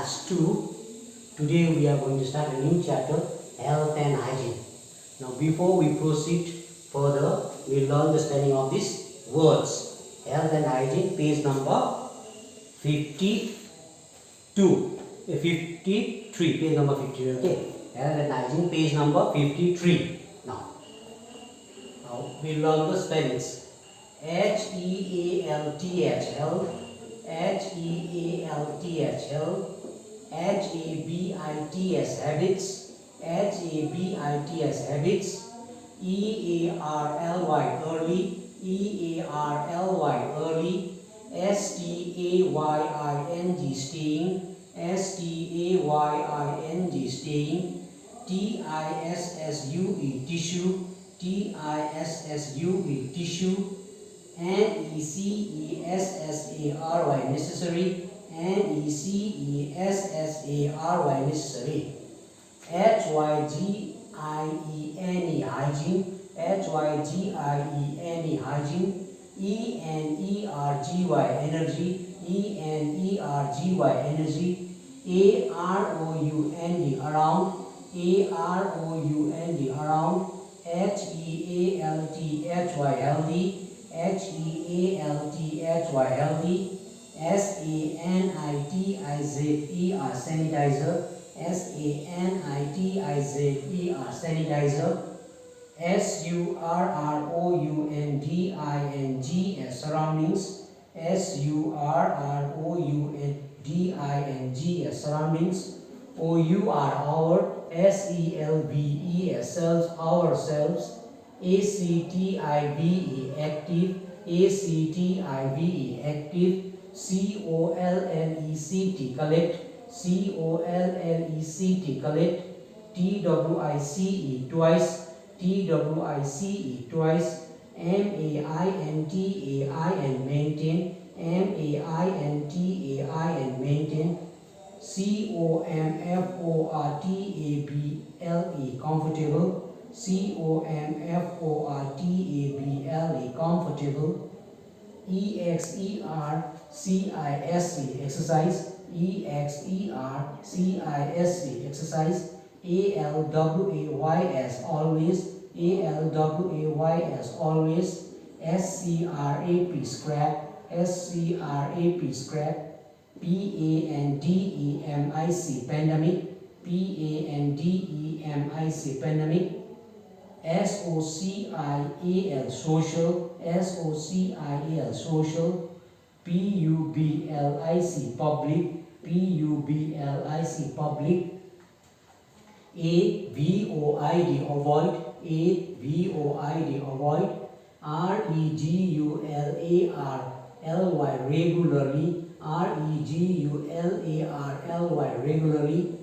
Class 2. Today we are going to start a new chapter, Health and Hygiene. Now before we proceed further, we learn the spelling of these words. Health and Hygiene, page number 52. 53, page number 53, okay. Health and Hygiene, page number 53. Now we learn the spellings. H-E-A-L-T-H, health, H-E-A-L-T-H, health, H-A-B-I-T-S, habits, H-A-B-I-T-S, habits, E-A-R-L-Y, early, E-A-R-L-Y, early, S-T-A-Y-I-N-G, staying, S-T-A-Y-I-N-G, staying, T-I-S-S-U-E, tissue, T-I-S-S-U-E, tissue, N-E-C-E-S-S-A-R-Y, necessary, N-E-C-E-S-S-A-R-Y, necessary, H-Y-G-I-E-N-E, hygiene, H-Y-G-I-E-N-E, hygiene, E-N-E-R-G-Y, energy, E-N-E-R-G-Y, energy, A-R-O-U-N-D, around, A-R-O-U-N-D, around, H-E-A-L-T-H-Y, healthy, H-E-A-L-T-H-Y, healthy, S-A-N-I-T-I-Z-E-R, sanitizer, S-A-N-I-T-I-Z-E-R, sanitizer, S-U-R-R-O-U-N-D-I-N-G-S, surroundings, S-U-R-R-O-U-N-D-I-N-G-S, surroundings, O-U-R, our, S-E-L-V-E-S, selves, ourselves, A-C-T-I-V-E, active, A-C-T-I-V-E, active, C-O-L-L-E-C-T, collect, C-O-L-L-E-C-T, collect, T-W-I-C-E, twice, T-W-I-C-E, twice, M-A-I-N-T-A-I-N, maintain, M-A-I-N-T-A-I-N, maintain, C-O-M-F-O-R-T-A-B-L-E, comfortable, C-O-M-F-O-R-T-A-B-L-E, comfortable, E-X-E-R-C-I-S-E, exercise, E-X-E-R-C-I-S-E, exercise, A-L-W-A-Y-S, always, A-L-W-A-Y-S, always, S-C-R-A-P, scrap, S-C-R-A-P, scrap, P-A-N-D-E-M-I-C, pandemic, P-A-N-D-E-M-I-C, pandemic, S-O-C-I-A-L, social, S-O-C-I-A-L, social, P-U-B-L-I-C, public, P-U-B-L-I-C, public, A-V-O-I-D, avoid, A-V-O-I-D, avoid, R-E-G-U-L-A-R-L-Y, regularly, R-E-G-U-L-A-R-L-Y, regularly,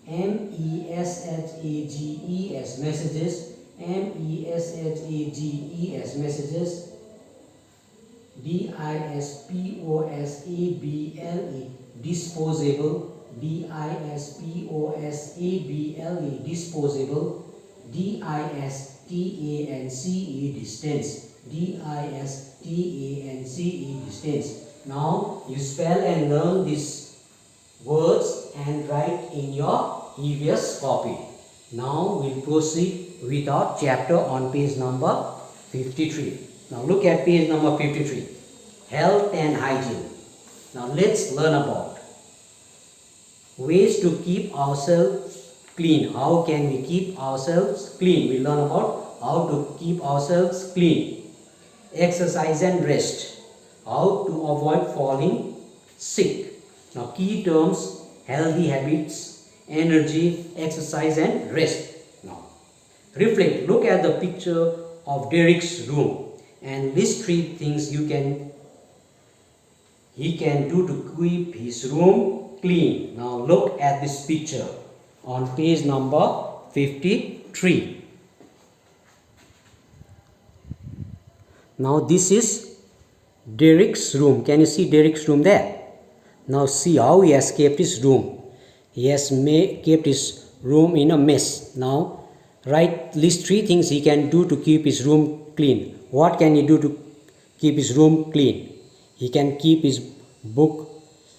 M-E-S-H-A-G-E-S, messages, M-E-S-H-A-G-E-S, messages, D-I-S-P-O-S-A-B-L-E, disposable, D-I-S-P-O-S-A-B-L-E, disposable, D-I-S-T-A-N-C-E, distance, D-I-S-T-A-N-C-E, distance. Now you spell and learn these words and write in your EVS copy. Now we'll proceed with our chapter on page number 53. Now look at page number 53. Health and hygiene. Now let's learn about ways to keep ourselves clean. How can we keep ourselves clean? We learn about how to keep ourselves clean. Exercise and rest. How to avoid falling sick. Now key terms: healthy habits, energy, exercise and rest. Now reflect. Look at the picture of Derek's room and list 3 things he can do to keep his room clean. Now look at this picture on page number 53. Now this is Derek's room. Can you see Derek's room there? Now see how he has kept his room. He has kept his room in a mess. Now list 3 things he can do to keep his room clean. What can he do to keep his room clean? He can keep his book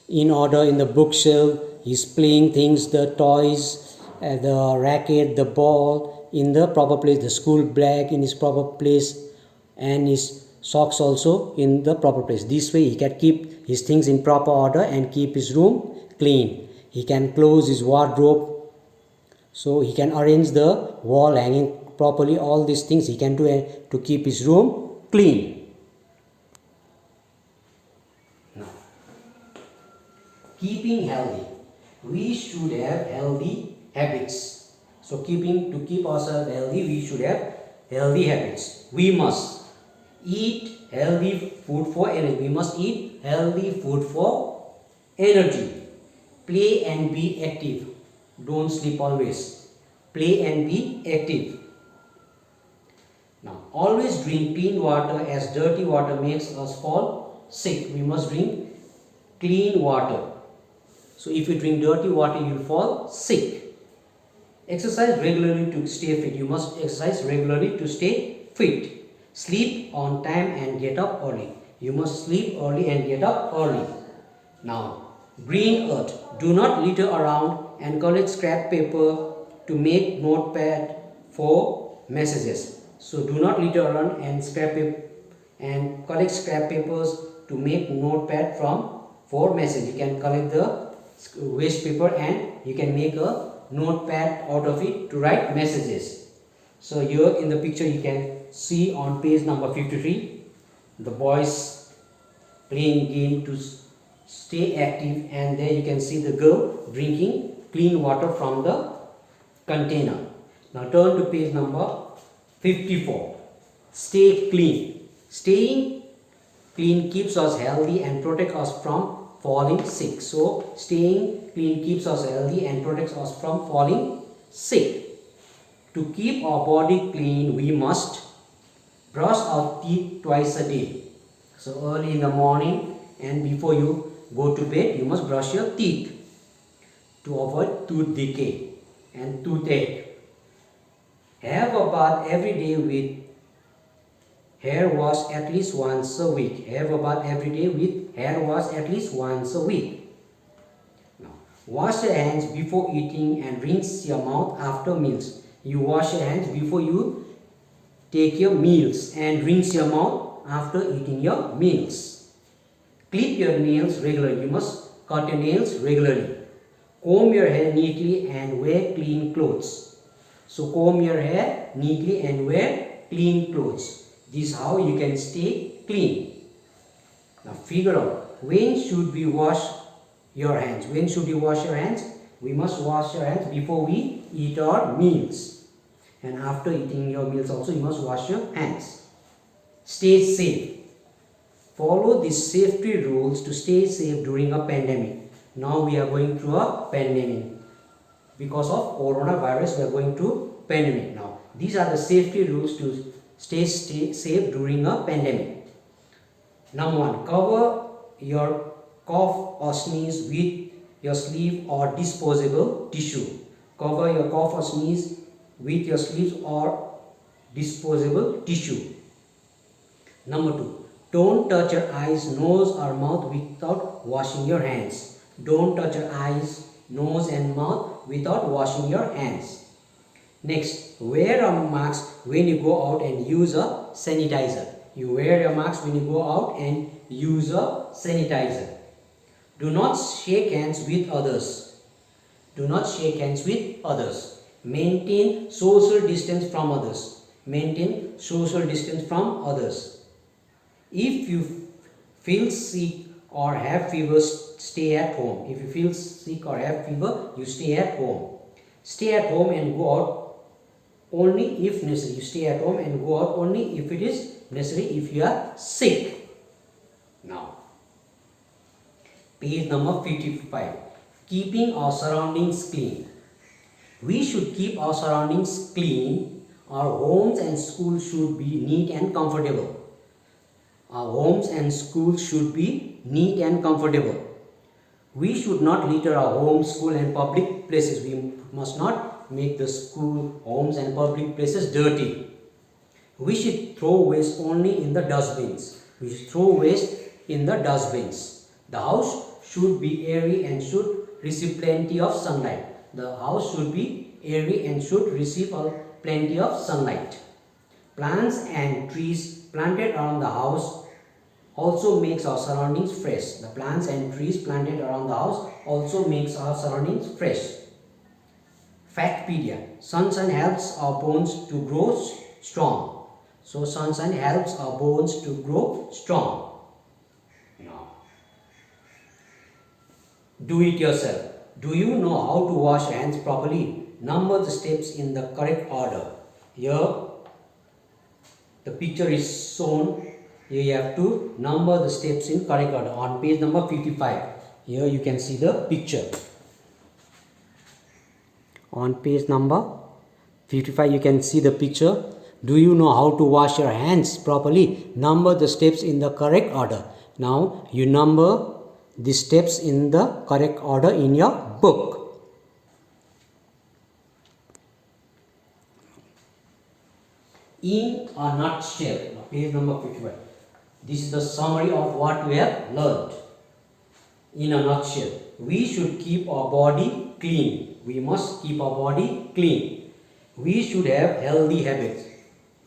in order in the bookshelf. his playing things, the toys, the racket, the ball in the proper place, the school bag in his proper place, and his socks also in the proper place. This way he can keep his things in proper order and keep his room clean. He can close his wardrobe, so he can arrange the wall hanging properly. All these things he can do to keep his room clean. Now, keeping healthy. We should have healthy habits. So to keep ourselves healthy, we should have healthy habits. We must eat healthy food for energy. We must eat healthy food for energy. Play and be active. Don't sleep always. Play and be active. Now, always drink clean water, as dirty water makes us fall sick. We must drink clean water. So if you drink dirty water, you will fall sick. Exercise regularly to stay fit. You must exercise regularly to stay fit. Sleep on time and get up early. You must sleep early and get up early. Now, green earth. Do not litter around and collect scrap paper to make notepad for messages. So do not litter around and collect scrap papers to make notepad for message. You can collect the waste paper and you can make a notepad out of it to write messages. So here in the picture you can see on page number 53 the boys playing game to stay active, and there you can see the girl drinking clean water from the container. Now turn to page number 54. Stay clean. Staying clean keeps us healthy and protects us from falling sick. So staying clean keeps us healthy and protects us from falling sick. To keep our body clean, we must brush our teeth twice a day. So early in the morning and before you go to bed, you must brush your teeth to avoid tooth decay and toothache. Have a bath every day with hair wash at least once a week. Have a bath every day with hair wash at least once a week. Now, wash your hands before eating and rinse your mouth after meals. You wash your hands before you take your meals and rinse your mouth after eating your meals. Clip your nails regularly. You must cut your nails regularly. Comb your hair neatly and wear clean clothes. So comb your hair neatly and wear clean clothes. This is how you can stay clean. Now figure out, when should we wash your hands? When should you wash your hands? We must wash your hands before we eat our meals. And after eating your meals also, you must wash your hands. Stay safe. Follow these safety rules to stay safe during a pandemic. Now we are going through a pandemic. Because of coronavirus, we are going through pandemic now. These are the safety rules to stay safe during a pandemic. Number 1, cover your cough or sneeze with your sleeve or disposable tissue. Cover your cough or sneeze with your sleeves or disposable tissue. Number 2, don't touch your eyes, nose or mouth without washing your hands. Don't touch your eyes, nose and mouth without washing your hands. Next, wear a mask when you go out and use a sanitizer. You wear your mask when you go out and use a sanitizer. Do not shake hands with others. Do not shake hands with others. Maintain social distance from others. Maintain social distance from others. If you feel sick or have fever, stay at home. If you feel sick or have fever, you stay at home. Stay at home and go out only if necessary. You stay at home and go out only if it is necessary, if you are sick. Now, page number 55. Keeping our surroundings clean. We should keep our surroundings clean. Our homes and schools should be neat and comfortable. Our homes and schools should be neat and comfortable. We should not litter our homes, school and public places. We must not make the school, homes and public places dirty. We should throw waste only in the dustbins. We should throw waste in the dustbins. The house should be airy and should receive plenty of sunlight. The house should be airy and should receive plenty of sunlight. Plants and trees planted around the house also makes our surroundings fresh. The plants and trees planted around the house also makes our surroundings fresh. Factpedia. Sunshine helps our bones to grow strong. So sunshine helps our bones to grow strong. Now, do it yourself. Do you know how to wash hands properly? Number the steps in the correct order. Here the picture is shown. Here you have to number the steps in correct order on page number 55. Here you can see the picture. On page number 55 you can see the picture. Do you know how to wash your hands properly? Number the steps in the correct order. Now you number the steps in the correct order in your book. In a nutshell, page number 55. This is the summary of what we have learned. In a nutshell, we should keep our body clean. We must keep our body clean. We should have healthy habits.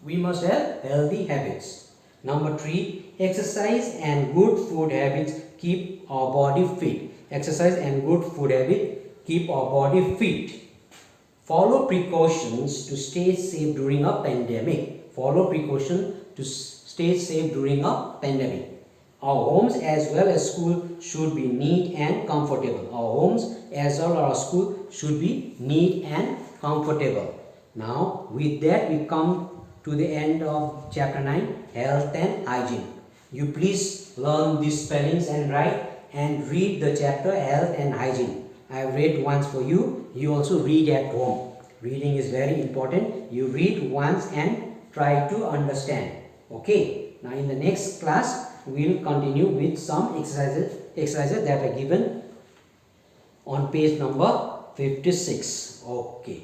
We must have healthy habits. Number 3, exercise and good food habits keep our body fit. Exercise and good food habit keep our body fit. Follow precautions to stay safe during a pandemic. Follow precautions to stay safe during a pandemic. Our homes as well as school should be neat and comfortable. Our homes as well as our school should be neat and comfortable. Now with that we come to the end of chapter 9, health and hygiene. You please learn these spellings and write and read the chapter health and hygiene. I have read once for you. You also read at home. Reading is very important. You read once and try to understand. Okay. Now in the next class we will continue with some exercises that are given on page number 56. Okay.